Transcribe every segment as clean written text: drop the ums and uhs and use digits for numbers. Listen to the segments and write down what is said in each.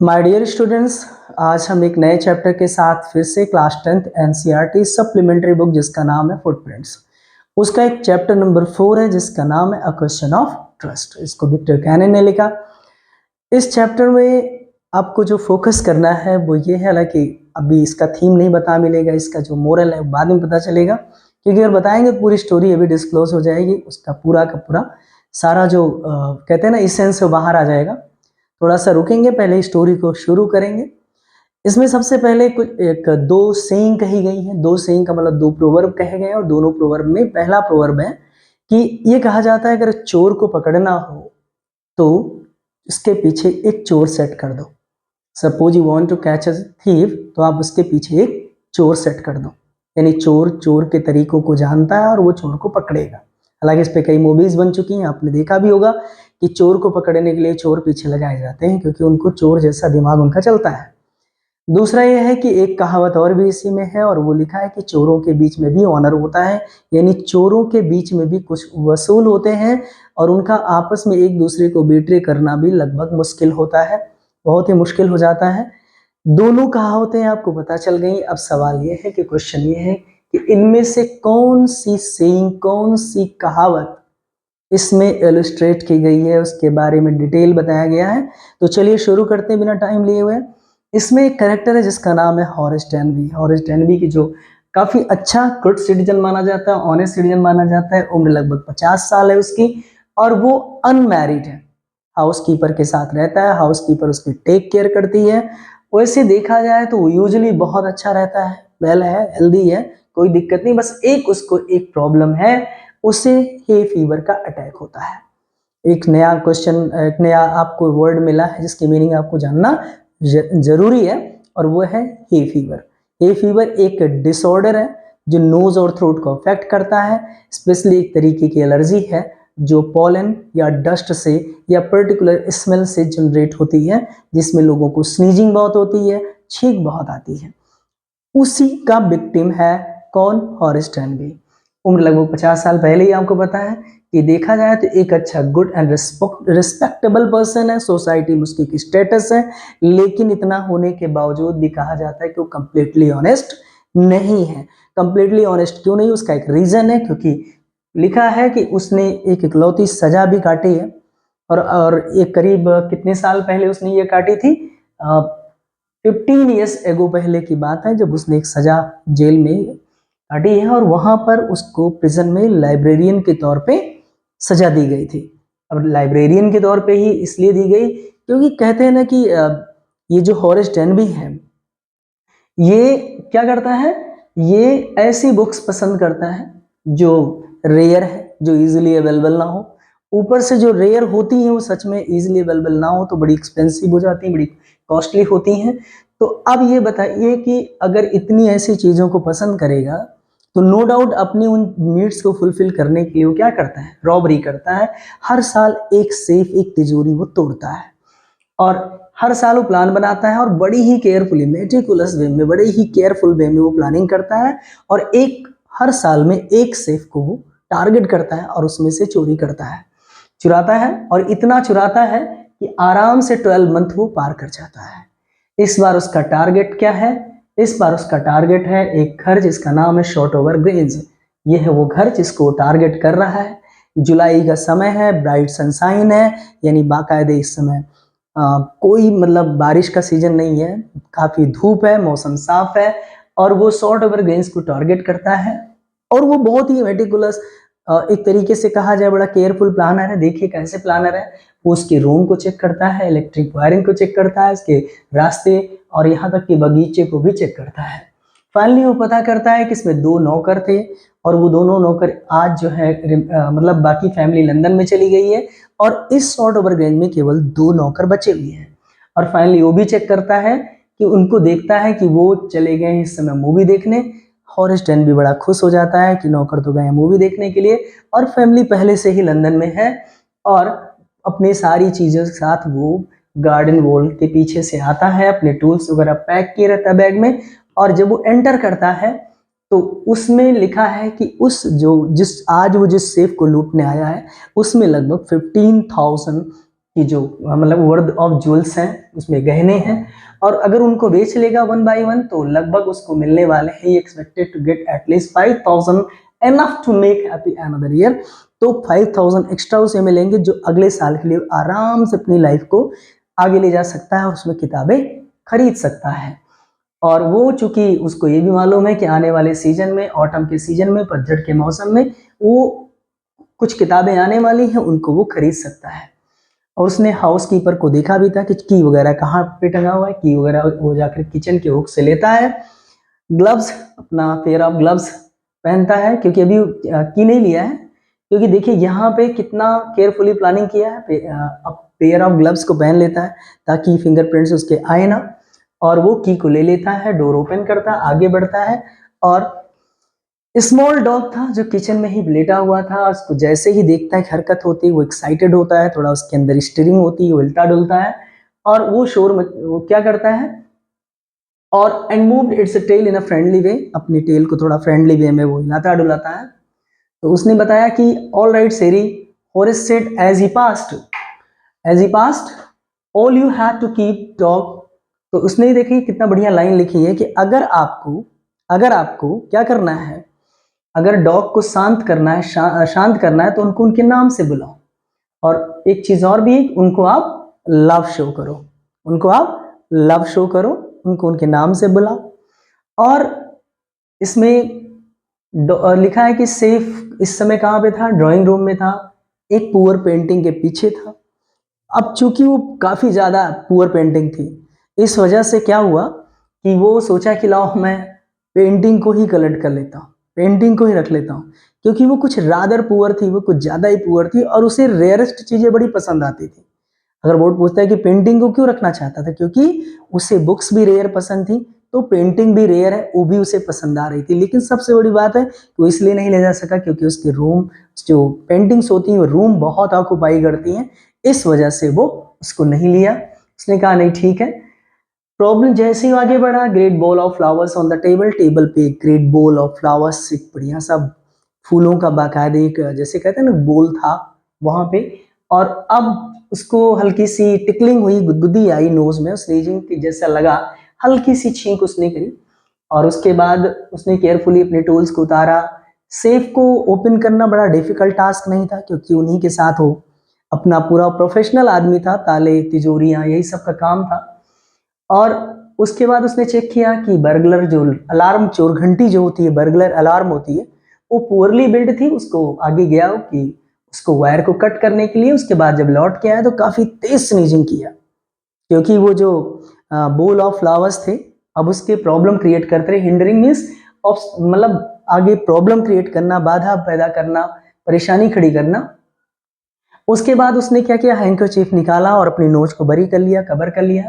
My dear students, आज हम एक नए चैप्टर के साथ फिर से class 10th NCERT supplementary book जिसका नाम है फुटप्रिंट्स। उसका एक चैप्टर नंबर 4 है जिसका नाम है अ क्वेश्चन ऑफ ट्रस्ट। इसको विक्टर कैनन ने लिखा। इस चैप्टर में आपको जो फोकस करना है वो ये है, हालांकि अभी इसका थीम नहीं बता मिलेगा, इसका जो मोरल है बाद में पता चलेगा, क्योंकि अगर बताएंगे तो पूरी स्टोरी अभी डिस्क्लोज हो जाएगी, उसका पूरा का पूरा सारा जो कहते हैं ना इसेंस वो बाहर आ जाएगा। थोड़ा सा रुकेंगे, पहले स्टोरी को शुरू करेंगे। इसमें सबसे पहले कुछ एक दो सेइंग कही गई है। दो सेइंग का मतलब दो प्रोवर्ब कहे गए हैं, और दोनों प्रोवर्ब में पहला प्रोवर्ब है कि ये कहा जाता है अगर चोर को पकड़ना हो तो इसके पीछे एक चोर सेट कर दो। Suppose you want to catch a thief, तो आप उसके पीछे एक चोर सेट कर दो, यानी चोर चोर के तरीकों को जानता है और वो चोर को पकड़ेगा। हालांकि इस पे कई मूवीज बन चुकी हैं, आपने देखा भी होगा कि चोर को पकड़ने के लिए चोर पीछे लगाए जाते हैं, क्योंकि उनको चोर जैसा दिमाग उनका चलता है। दूसरा ये है कि एक कहावत और भी इसी में है, और वो लिखा है कि चोरों के बीच में भी ऑनर होता है, यानी चोरों के बीच में भी कुछ वसूल होते हैं और उनका आपस में एक दूसरे को बेट्रे करना भी लगभग मुश्किल होता है, बहुत ही मुश्किल हो जाता है। दोनों कहावतें आपको पता चल गई। अब सवाल ये है कि क्वेश्चन ये है कि इनमें से कौन सी सेइंग, कौन सी कहावत इसमें इलस्ट्रेट की गई है, उसके बारे में डिटेल बताया गया है। तो चलिए शुरू करते हैं बिना टाइम लिए हुए। इसमें एक कैरेक्टर है जिसका नाम है हॉरेस डेनबी। हॉरेस डेनबी की जो काफी अच्छा गुड सिटीजन माना जाता है, ऑनेस्ट सिटीजन माना जाता है। उम्र लगभग 50 साल है उसकी, और वो अनमैरिड है। हाउसकीपर के साथ रहता है, हाउसकीपर उसकी टेक केयर करती है। वैसे देखा जाए तो वो यूजुअली बहुत अच्छा रहता है, वेल है, हेल्दी है, कोई दिक्कत नहीं। बस एक उसको एक प्रॉब्लम है, उसे हे फीवर का अटैक होता है। एक नया क्वेश्चन, एक नया आपको वर्ड मिला है जिसकी मीनिंग आपको जानना जरूरी है, और वो है हे फीवर। हे फीवर एक डिसऑर्डर है जो नोज और थ्रोट को अफेक्ट करता है। स्पेशली एक तरीके की एलर्जी है जो पॉलन या डस्ट से या पर्टिकुलर स्मेल से जनरेट होती है, जिसमें लोगों को स्नीजिंग बहुत होती है, छींक बहुत आती है। उसी का विक्टिम है कौन? Horace Denby. उम्र लगभग 50 साल पहले ही आपको पता है कि देखा जाए तो एक अच्छा गुड एंड रिस्पेक्टेबल पर्सन है, सोसाइटी में उसकी एक स्टेटस है, लेकिन इतना होने के बावजूद भी कहा जाता है कि वो कंप्लीटली ऑनेस्ट नहीं है। कंप्लीटली ऑनेस्ट क्यों नहीं? उसका एक रीजन है, क्योंकि लिखा है कि उसने एक इकलौती सजा भी काटी है, और एक करीब कितने साल पहले उसने ये काटी थी? 15 ईयर्स एगो पहले की बात है, जब उसने एक सजा जेल में काटी है, और वहां पर उसको प्रिजन में लाइब्रेरियन के तौर पे सजा दी गई थी। अब लाइब्रेरियन के तौर पे ही इसलिए दी गई क्योंकि कहते हैं ना कि ये जो हॉरेस डेनबी है, ये क्या करता है, ये ऐसी बुक्स पसंद करता है जो रेयर है, जो इजीली अवेलेबल ना हो। ऊपर से जो रेयर होती हैं वो सच में इजीली अवेलेबल ना हो तो बड़ी एक्सपेंसिव हो जाती हैं, बड़ी कॉस्टली होती हैं। तो अब ये बताइए कि अगर इतनी ऐसी चीज़ों को पसंद करेगा तो नो डाउट अपने उन नीड्स को फुलफिल करने के लिए वो क्या करता है? रॉबरी करता है। हर साल एक सेफ, एक तिजोरी वो तोड़ता है, और हर साल वो प्लान बनाता है, और बड़ी ही केयरफुली, मेटिकुलस वे में, बड़े ही केयरफुल वे में वो प्लानिंग करता है, और एक हर साल में एक सेफ को वो टारगेट करता है और उसमें से चोरी करता है, चुराता है, और इतना चुराता है कि आराम से 12 मंथ वो पार कर जाता है। इस बार उसका टारगेट क्या है? इस बार उसका टारगेट है एक घर जिसका नाम है शॉर्ट ओवर ग्रेन्स। ये है वो घर जिसको वो टारगेट कर रहा है। जुलाई का समय है, ब्राइट सनशाइन है, यानी बाकायदे इस समय कोई मतलब बारिश का सीजन नहीं है, काफी धूप है, मौसम साफ है, और वो शॉर्ट ओवर ग्रेन्स को टारगेट करता है। और वो बहुत ही मेटिकुलस, एक तरीके से कहा जाए बड़ा केयरफुल प्लानर है। देखिए कैसे प्लानर है, वो उसके रूम को चेक करता है, इलेक्ट्रिक वायरिंग को चेक करता है, इसके रास्ते और यहाँ तक कि बगीचे को भी चेक करता है। फाइनली वो पता करता है कि इसमें 2 नौकर थे, और वो दोनों नौकर आज जो है मतलब बाकी फैमिली लंदन में चली गई है, और इस शॉर्ट ओवर ग्रेंज में केवल 2 नौकर बचे हुए हैं। और फाइनली वो भी चेक करता है कि उनको देखता है कि वो चले गए हैं इस समय मूवी देखने। हॉरेस डेन भी बड़ा खुश हो जाता है कि नौकर तो गए हैं मूवी देखने के लिए, और फैमिली पहले से ही लंदन में है, और अपनी सारी चीज़ों के साथ वो गार्डन वॉल के पीछे से आता है, अपने टूल्स वगैरह पैक किए रहता है बैग में। और जब वो एंटर करता है तो उसमें लिखा है कि उस जो जिस आज वो जिस सेफ को लूटने आया है उसमें लगभग 15,000 कि जो मतलब वर्थ ऑफ ज्वेल्स हैं, उसमें गहने हैं, और अगर उनको बेच लेगा वन बाय वन तो लगभग उसको मिलने वाले हैं, ही expected to get at least 5000 enough to make happy another year. तो 5000 एक्स्ट्रा उसे मिलेंगे जो अगले साल के लिए आराम से अपनी लाइफ को आगे ले जा सकता है और उसमें किताबें खरीद सकता है। और वो चूंकि उसको ये भी मालूम है कि आने वाले सीजन में, ऑटम के सीजन में, पतझड़ के मौसम में वो कुछ किताबें आने वाली हैं, उनको वो खरीद सकता है। और उसने हाउस कीपर को देखा भी था कि की वगैरह कहाँ पे टंगा हुआ है, की वगैरह वो जाकर किचन के हुक से लेता है। ग्लव्स, अपना पेयर ऑफ ग्लव्स पहनता है, क्योंकि अभी की नहीं लिया है, क्योंकि देखिए यहाँ पे कितना केयरफुली प्लानिंग किया है। अब पेयर ऑफ ग्लव्स को पहन लेता है ताकि फिंगरप्रिंट्स उसके आए ना, और वो की को ले लेता है, डोर ओपन करता है, आगे बढ़ता है, और स्मॉल डॉग था जो किचन में ही लेटा हुआ था, उसको जैसे ही देखता है हरकत होती है वो एक्साइटेड होता है, थोड़ा उसके अंदर स्टीरिंग होती है, उल्टा डुलता है, और वो वो क्या करता है, और and moved its tail in a friendly way, अपनी टेल को थोड़ा फ्रेंडली वे में वो हिलाता डुलाता है। तो उसने बताया कि all right Sherry, Horace said as he passed all you have to keep dog. तो उसने देखिए कितना बढ़िया लाइन लिखी है कि अगर आपको क्या करना है, अगर डॉग को शांत करना है, शांत करना है, तो उनको उनके नाम से बुलाओ, और एक चीज और भी है, उनको आप लव शो करो, उनको आप लव शो करो, उनको उनके नाम से बुलाओ। और इसमें लिखा है कि सेफ इस समय कहाँ पे था, ड्राइंग रूम में था, एक पुअर पेंटिंग के पीछे था। अब चूंकि वो काफी ज्यादा पुअर पेंटिंग थी, इस वजह से क्या हुआ कि वो सोचा कि लाओ मैं पेंटिंग को ही कलेक्ट कर लेता हूँ, पेंटिंग को ही रख लेता हूँ, क्योंकि वो कुछ रादर पुअर थी, वो कुछ ज्यादा ही पुअर थी, और उसे रेयरेस्ट चीजें बड़ी पसंद आती थी। अगर बोर्ड पूछता है कि पेंटिंग को क्यों रखना चाहता था, क्योंकि उसे बुक्स भी रेयर पसंद थी, तो पेंटिंग भी रेयर है, वो भी उसे पसंद आ रही थी। लेकिन सबसे बड़ी बात है कि वो इसलिए नहीं ले जा सका क्योंकि उसके रूम, जो पेंटिंग्स होती हैं वो रूम बहुत ऑक्यूपाई करती हैं, इस वजह से वो उसको नहीं लिया। उसने कहा नहीं ठीक है। प्रॉब्लम जैसे ही आगे बढ़ा, great ball of flowers on the table, table पे एक ग्रेट बॉल ऑफ फ्लावर्स, एक बढ़िया सा फूलों का बाकायदे एक जैसे कहते हैं ना बोल था वहां पे। और अब उसको हल्की सी टिकलिंग हुई, गुदगुदी आई नोज में, स्नीजिंग की जैसा लगा, हल्की सी छींक उसने करी, और उसके बाद उसने केयरफुली अपने टूल्स को उतारा। सेफ को ओपन करना बड़ा डिफिकल्ट टास्क नहीं था, क्योंकि उन्हीं के साथ हो, अपना पूरा प्रोफेशनल आदमी था, ताले तिजोरियां यही सब का काम था। और उसके बाद उसने चेक किया कि बर्गलर जो अलार्म, चोर घंटी जो होती है, बर्गलर अलार्म होती है, वो पुअरली बिल्ड थी। उसको आगे गया कि उसको वायर को कट करने के लिए, उसके बाद जब लौट के आया तो काफी तेज स्नीजिंग किया, क्योंकि वो जो बोल ऑफ फ्लावर्स थे अब उसके प्रॉब्लम क्रिएट करते रहे। हिंडरिंग मीन्स ऑफ, मतलब आगे प्रॉब्लम क्रिएट करना, बाधा पैदा करना, परेशानी खड़ी करना। उसके बाद उसने क्या किया, हैंकरचीफ निकाला और अपनी नोज को बरी कर लिया, कवर कर लिया।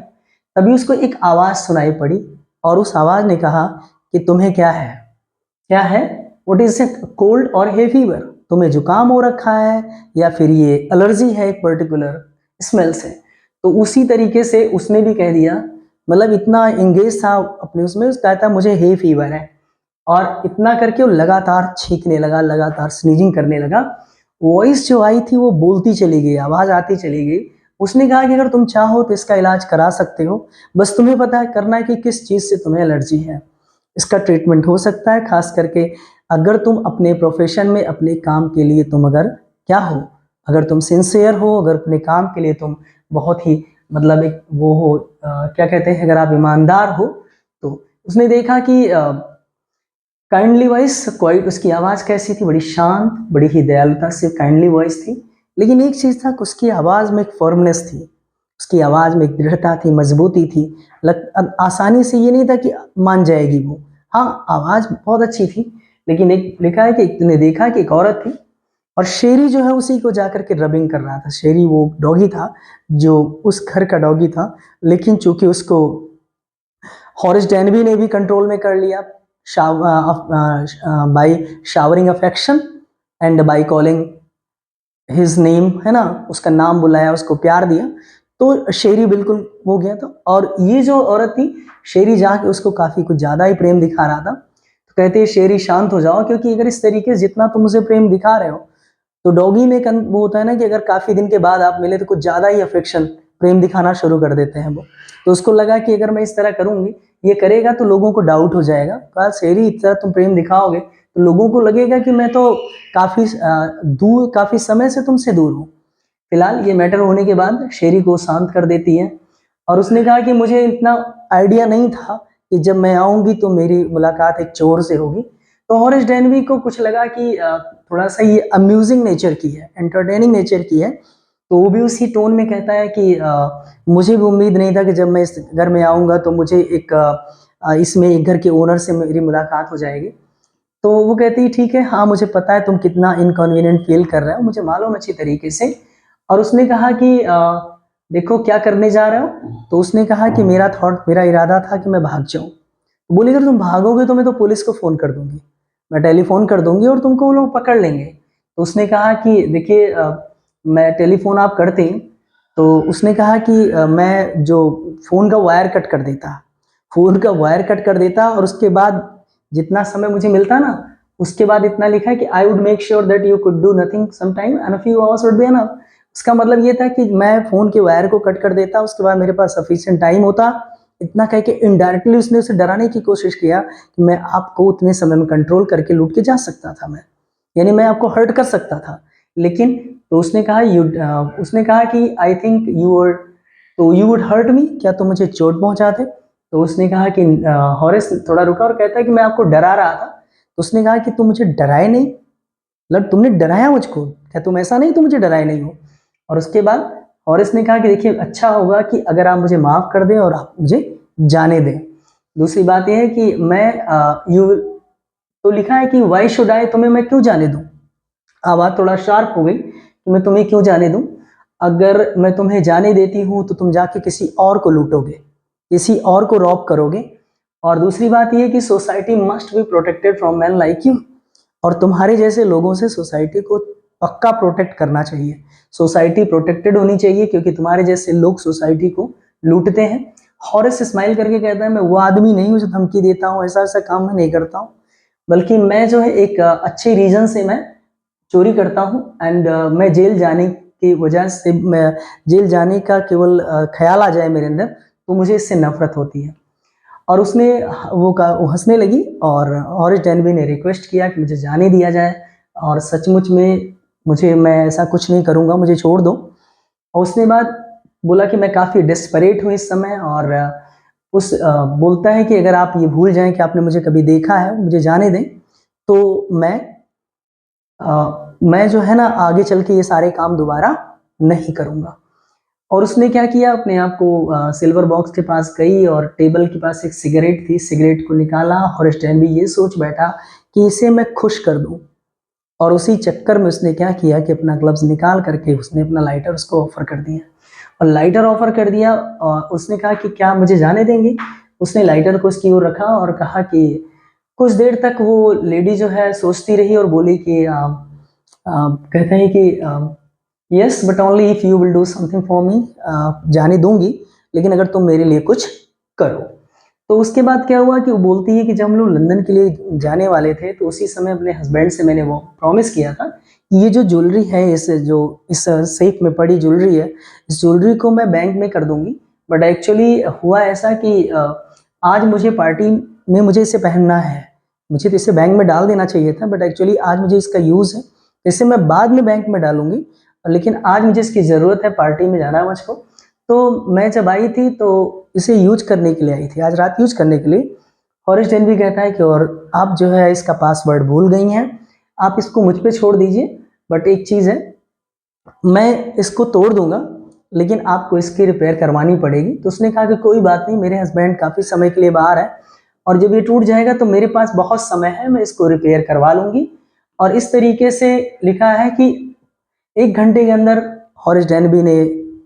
तभी उसको एक आवाज सुनाई पड़ी, और उस आवाज ने कहा कि तुम्हें क्या है, क्या है, व्हाट इज इट, कोल्ड और हे फीवर, तुम्हें जुकाम हो रखा है या फिर ये एलर्जी है एक पर्टिकुलर स्मेल से। तो उसी तरीके से उसने भी कह दिया, मतलब इतना इंगेज था अपने उसमें, उसका कहता मुझे हे फीवर है, और इतना करके वो लगातार छींकने लगा, लगातार स्नीजिंग करने लगा। वॉइस जो आई थी वो बोलती चली गई, आवाज आती चली गई। उसने कहा कि अगर तुम चाहो तो इसका इलाज करा सकते हो, बस तुम्हें पता है करना है कि किस चीज से तुम्हें एलर्जी है। इसका ट्रीटमेंट हो सकता है, खास करके अगर तुम अपने प्रोफेशन में, अपने काम के लिए तुम अगर क्या हो, अगर तुम सिंसियर हो, अगर अपने काम के लिए तुम बहुत ही मतलब एक वो हो, क्या कहते हैं, अगर आप ईमानदार हो। तो उसने देखा कि काइंडली वॉइस, क्वाइट, उसकी आवाज कैसी थी, बड़ी शांत, बड़ी ही दयालुता से काइंडली वॉइस थी। लेकिन एक चीज था कि उसकी आवाज में एक फर्मनेस थी, उसकी आवाज में एक दृढ़ता थी, मजबूती थी। आसानी से ये नहीं था कि मान जाएगी वो। हाँ, आवाज बहुत अच्छी थी, लेकिन एक लिखा है कि ने देखा कि एक औरत थी, और शेरी जो है उसी को जाकर के रबिंग कर रहा था। शेरी वो डॉगी था जो उस घर का डॉगी था, लेकिन चूंकि उसको हॉरिस डेनबी ने भी कंट्रोल में कर लिया, by showering affection and by calling his name, है ना, उसका नाम बुलाया, उसको प्यार दिया, तो शेरी बिल्कुल हो गया था। और ये जो औरत थी, शेरी जाके उसको काफी कुछ ज्यादा ही प्रेम दिखा रहा था। तो कहते हैं शेरी शांत हो जाओ, क्योंकि अगर इस तरीके से जितना तुम मुझे प्रेम दिखा रहे हो तो डॉगी में वो होता है ना कि अगर काफ़ी दिन के बाद आप मिले तो कुछ ज़्यादा ही अफेक्शन, प्रेम दिखाना शुरू कर देते हैं वो। तो उसको लगा कि अगर मैं इस तरह करूँगी, ये करेगा तो लोगों को डाउट हो जाएगा। कहा शेरी इस तरह तुम प्रेम दिखाओगे तो लोगों को लगेगा कि मैं तो काफ़ी समय से तुमसे दूर हूँ। फिलहाल ये मैटर होने के बाद शेरी को शांत कर देती है और उसने कहा कि मुझे इतना आइडिया नहीं था कि जब मैं आऊँगी तो मेरी मुलाकात एक चोर से होगी। तो हॉरेस डेनवी को कुछ लगा कि थोड़ा सा ये अम्यूजिंग नेचर की है, एंटरटेनिंग नेचर की है, तो वो भी उसी टोन में कहता है कि मुझे भी उम्मीद नहीं था कि जब मैं इस घर में आऊँगा तो मुझे इसमें एक घर के ओनर से मेरी मुलाकात हो जाएगी। तो वो कहती है ठीक है, हाँ मुझे पता है तुम कितना इनकन्वीनियंट फील कर रहे हो, मुझे मालूम अच्छी तरीके से। और उसने कहा कि देखो क्या करने जा रहे हो? तो उसने कहा कि मेरा इरादा था कि मैं भाग जाऊँ। बोली अगर तुम भागोगे तो मैं तो पुलिस को फ़ोन कर दूँगी, मैं टेलीफ़ोन कर दूँगी और तुमको वो लोग पकड़ लेंगे। तो उसने कहा कि देखिए मैं टेलीफ़ोन आप करते, तो उसने कहा कि मैं जो फ़ोन का वायर कट कर देता, फ़ोन का वायर कट कर देता और उसके बाद जितना समय मुझे मिलता ना, उसके बाद इतना लिखा है कि I would make sure that you could do nothing some time and a few hours would be enough. उसका मतलब ये था कि मैं फ़ोन के वायर को कट कर देता, उसके बाद मेरे पास सफिशिएंट टाइम होता। इतना कह के इनडायरेक्टली उसने उसे डराने की कोशिश किया कि मैं आपको उतने समय में कंट्रोल करके लूट के जा सकता था मैं, यानी मैं आपको हर्ट कर सकता था। लेकिन तो उसने कहा कि I think you would hurt me, क्या तुम मुझे चोट पहुंचाते? तो उसने कहा कि हॉरेस थोड़ा रुका और कहता है कि मैं आपको डरा रहा था। तो उसने कहा कि तुम मुझे डराए नहीं, मतलब तुमने डराया मुझको, क्या तुम ऐसा नहीं तुम मुझे डराए नहीं हो? और उसके बाद हॉरेस ने कहा कि देखिए अच्छा होगा कि अगर आप मुझे माफ़ कर दें और आप मुझे जाने दें। दूसरी बात यह है कि तो लिखा है कि वाई शुड आई, तुम्हें मैं क्यों जाने दूं? आवाज थोड़ा शार्प हो गई कि मैं तुम्हें क्यों जाने दूं? अगर मैं तुम्हें जाने देती हूं तो तुम जाके किसी और को लूटोगे, किसी और को रॉब करोगे। और दूसरी बात यह कि society must be protected from man like you, और तुम्हारे जैसे लोगों से सोसाइटी को पक्का प्रोटेक्ट करना चाहिए। सोसाइटी प्रोटेक्टेड होनी चाहिए क्योंकि तुम्हारे जैसे लोग सोसाइटी को लूटते हैं। हॉरेस स्माइल करके कहता है मैं वो आदमी नहीं हूँ जो धमकी देता हूँ, ऐसा ऐसा काम मैं नहीं करता हूँ, बल्कि मैं जो है एक अच्छे रीजन से मैं चोरी करता हूँ एंड मैं जेल जाने की वजह से मैं जेल जाने का केवल ख्याल आ जाए मेरे अंदर तो मुझे इससे नफरत होती है। और वो हंसने लगी और हॉरिस डेनवी ने रिक्वेस्ट किया कि मुझे जाने दिया जाए और सचमुच में मैं ऐसा कुछ नहीं करूँगा, मुझे छोड़ दो। और उसने बाद बोला कि मैं काफ़ी डेस्परेट हूँ इस समय और बोलता है कि अगर आप ये भूल जाएं कि आपने मुझे कभी देखा है, मुझे जाने दें, तो मैं जो है ना आगे चल के ये सारे काम दोबारा नहीं करूँगा। और उसने क्या किया, अपने आप को सिल्वर बॉक्स के पास गई और टेबल के पास एक सिगरेट थी, सिगरेट को निकाला और स्टैनली ये सोच बैठा कि इसे मैं खुश कर दूं। और उसी चक्कर में उसने क्या किया कि अपना ग्लव्स निकाल करके उसने अपना लाइटर उसको ऑफर कर दिया और लाइटर ऑफर कर दिया और उसने कहा कि क्या मुझे जाने देंगे? उसने लाइटर को उसकी ओर रखा और कहा कि कुछ देर तक वो लेडी जो है सोचती रही और बोली कि कहते हैं कि yes but only if you will do something for me, जाने दूंगी लेकिन अगर तुम मेरे लिए कुछ करो। तो उसके बाद क्या हुआ कि वो बोलती है कि जब हम लोग लंदन के लिए जाने वाले थे तो उसी समय अपने हस्बैंड से मैंने वो प्रॉमिस किया था कि ये जो ज्वेलरी है, इस सेफ में पड़ी ज्वेलरी है, इस ज्वेलरी को मैं बैंक में कर दूंगी। बट एक्चुअली हुआ ऐसा कि आज मुझे पार्टी में मुझे इसे पहनना है, मुझे तो इसे बैंक में डाल देना चाहिए था, बट एक्चुअली आज मुझे इसका यूज़ है, इसे मैं बाद में बैंक में डालूंगी, लेकिन आज मुझे इसकी ज़रूरत है, पार्टी में जाना है मुझको। तो मैं जब आई थी तो इसे यूज करने के लिए आई थी, आज रात यूज करने के लिए। हॉरिस डेनवी कहता है कि और आप जो है इसका पासवर्ड भूल गई हैं, आप इसको मुझ पे छोड़ दीजिए, बट एक चीज़ है, मैं इसको तोड़ दूंगा लेकिन आपको इसकी रिपेयर करवानी पड़ेगी। तो उसने कहा कि कोई बात नहीं, मेरे हस्बैंड काफ़ी समय के लिए बाहर है और जब ये टूट जाएगा तो मेरे पास बहुत समय है, मैं इसको रिपेयर करवा लूंगी। और इस तरीके से लिखा है कि 1 घंटे के अंदर हॉरिस डेनबी ने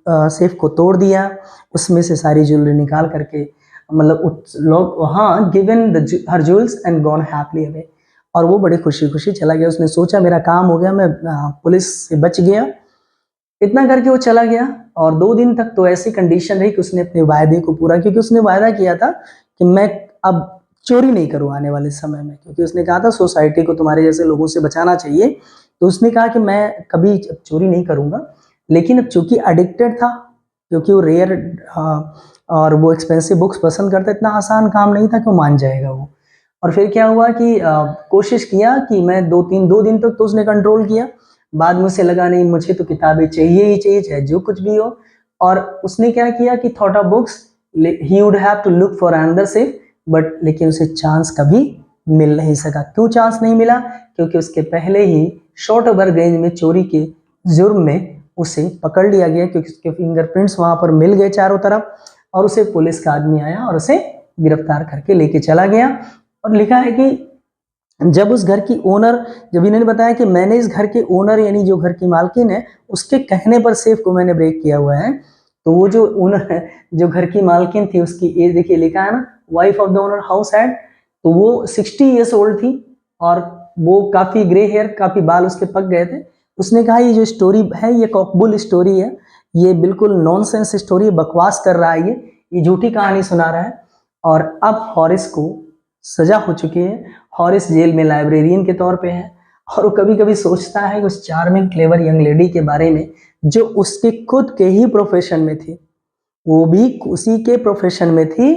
सेफ को तोड़ दिया, उसमें से सारी ज्वेलरी निकाल करके, मतलब लोग हाँ given her jewels and gone happily away, और वो बड़ी खुशी खुशी चला गया। उसने सोचा मेरा काम हो गया, मैं पुलिस से बच गया। इतना करके वो चला गया और 2 दिन तक तो ऐसी कंडीशन रही कि उसने अपने वायदे को पूरा, क्योंकि उसने वायदा किया था कि मैं अब चोरी नहीं करूँ आने वाले समय में, क्योंकि उसने कहा था सोसाइटी को तुम्हारे जैसे लोगों से बचाना चाहिए, तो उसने कहा कि मैं कभी चोरी नहीं करूँगा, लेकिन अब चूँकि एडिक्टेड था, क्योंकि वो रेयर और वो एक्सपेंसिव बुक्स पसंद करता, इतना आसान काम नहीं था कि वो मान जाएगा वो। और फिर क्या हुआ कि कोशिश किया कि मैं 2 दिन तक तो उसने कंट्रोल किया, बाद में उसे लगा नहीं मुझे तो किताबें चाहिए ही चाहिए, चाहे जो कुछ भी हो। और उसने क्या किया कि thought of books, he would have to look for another safe, but लेकिन उसे चांस कभी मिल नहीं सका। क्यों चांस नहीं मिला? क्योंकि उसके पहले ही शॉर्ट ओवर रेंज में चोरी के जुर्म में उसे पकड़ लिया गया, क्योंकि उसके फिंगरप्रिंट्स वहां पर मिल गए चारों तरफ, और उसे पुलिस का आदमी आया और उसे गिरफ्तार करके लेके चला गया। और लिखा है कि जब उस घर की ओनर, जब इन्होंने बताया कि मैंने इस घर के ओनर यानी जो घर की मालकिन है उसके कहने पर सेफ को मैंने ब्रेक किया हुआ है, तो वो जो ओनर है, जो घर की मालकिन थी, उसकी एज देखिए लिखा है ना, wife of the owner house had, तो वो 60 ईयर्स ओल्ड थी और वो काफी ग्रे हेयर, काफी बाल उसके पक गए थे। उसने कहा ये जो स्टोरी है ये कॉकबुल स्टोरी है, ये बिल्कुल नॉनसेंस स्टोरी, बकवास कर रहा है, ये झूठी कहानी सुना रहा है। और अब हॉरिस को सजा हो चुकी है, हॉरिस जेल में लाइब्रेरियन के तौर पे है, और वो कभी कभी सोचता है उस चार्मिंग क्लेवर यंग लेडी के बारे में जो उसके खुद के ही प्रोफेशन में थी, वो भी उसी के प्रोफेशन में थी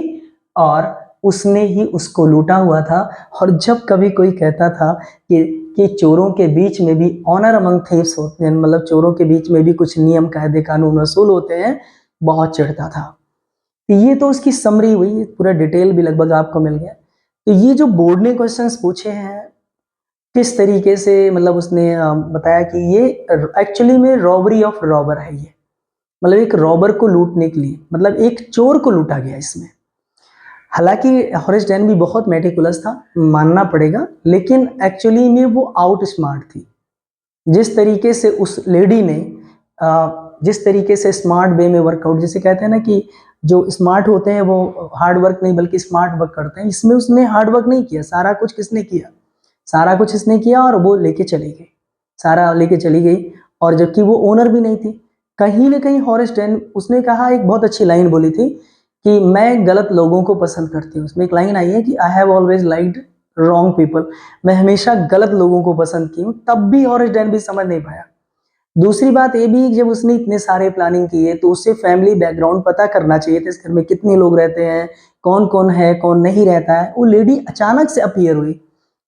और उसने ही उसको लूटा हुआ था। और जब कभी कोई कहता था कि चोरों के बीच में भी ऑनर अमंग थीव्स होते हैं, मतलब चोरों के बीच में भी कुछ नियम कायदे कानून असूल होते हैं, बहुत चिढ़ता था। ये तो उसकी समरी हुई, पूरा डिटेल भी लगभग आपको मिल गया। तो ये जो बोर्ड ने क्वेश्चंस पूछे हैं किस तरीके से, मतलब उसने बताया कि ये एक्चुअली में रॉबरी ऑफ रॉबर है, ये मतलब एक रॉबर को लूटने के लिए, मतलब एक चोर को लूटा गया इसमें। हालांकि हॉरिस डेन भी बहुत मेटिकुलस था, मानना पड़ेगा, लेकिन एक्चुअली में वो आउट स्मार्ट थी। जिस तरीके से उस लेडी ने जिस तरीके से स्मार्ट वे में वर्कआउट, जैसे कहते हैं ना कि जो स्मार्ट होते हैं वो हार्ड वर्क नहीं बल्कि स्मार्ट वर्क करते हैं, इसमें उसने हार्ड वर्क नहीं किया, सारा कुछ किसने किया, सारा कुछ इसने किया और वो लेके चली गई, सारा लेके चली गई। और जबकि वो ओनर भी नहीं थी। कहीं ना कहीं हॉरिस डेन, उसने कहा, एक बहुत अच्छी लाइन बोली थी कि मैं गलत लोगों को पसंद करती हूँ। उसमें एक लाइन आई है कि I have always liked wrong people, मैं हमेशा गलत लोगों को पसंद की हूँ। तब भी हॉरिस डेन भी समझ नहीं पाया। दूसरी बात ये भी, जब उसने इतने सारे प्लानिंग की है तो उसे फैमिली बैकग्राउंड पता करना चाहिए था, इस घर में कितने लोग रहते हैं, कौन कौन है, कौन नहीं रहता है। वो लेडी अचानक से अपीयर हुई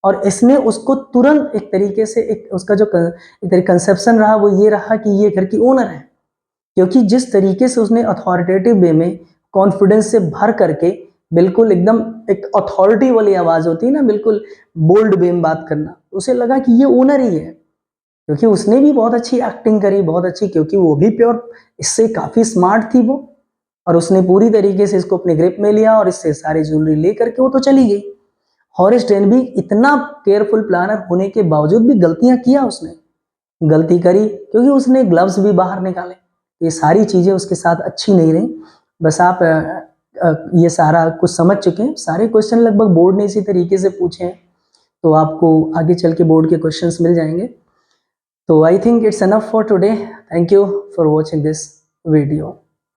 और इसने उसको तुरंत एक तरीके से, एक उसका जो एक तरीके कंसेप्शन रहा वो ये रहा कि ये घर की ओनर है, क्योंकि जिस तरीके से उसने अथॉरिटेटिव वे में कॉन्फिडेंस से भर करके, बिल्कुल एकदम एक अथॉरिटी वाली आवाज होती है ना, बिल्कुल बोल्ड वे में बात करना, उसे लगा कि ये ओनर ही है। क्योंकि उसने भी बहुत अच्छी एक्टिंग करी, बहुत अच्छी, क्योंकि वो भी प्योर, इससे काफी स्मार्ट थी वो, और उसने पूरी तरीके से इसको अपने ग्रिप में लिया और इससे सारी ज्वेलरी ले करके वो तो चली गई। हॉरिस डेन भी इतना केयरफुल प्लानर होने के बावजूद भी गलतियां किया, उसने गलती करी क्योंकि उसने ग्लव्स भी बाहर निकाले, ये सारी चीजें उसके साथ अच्छी नहीं रही। बस आप ये सारा कुछ समझ चुके हैं, सारे क्वेश्चन लगभग बोर्ड ने इसी तरीके से पूछे हैं, तो आपको आगे चल के बोर्ड के क्वेश्चंस मिल जाएंगे। So I think it's enough for today. Thank you for watching this video.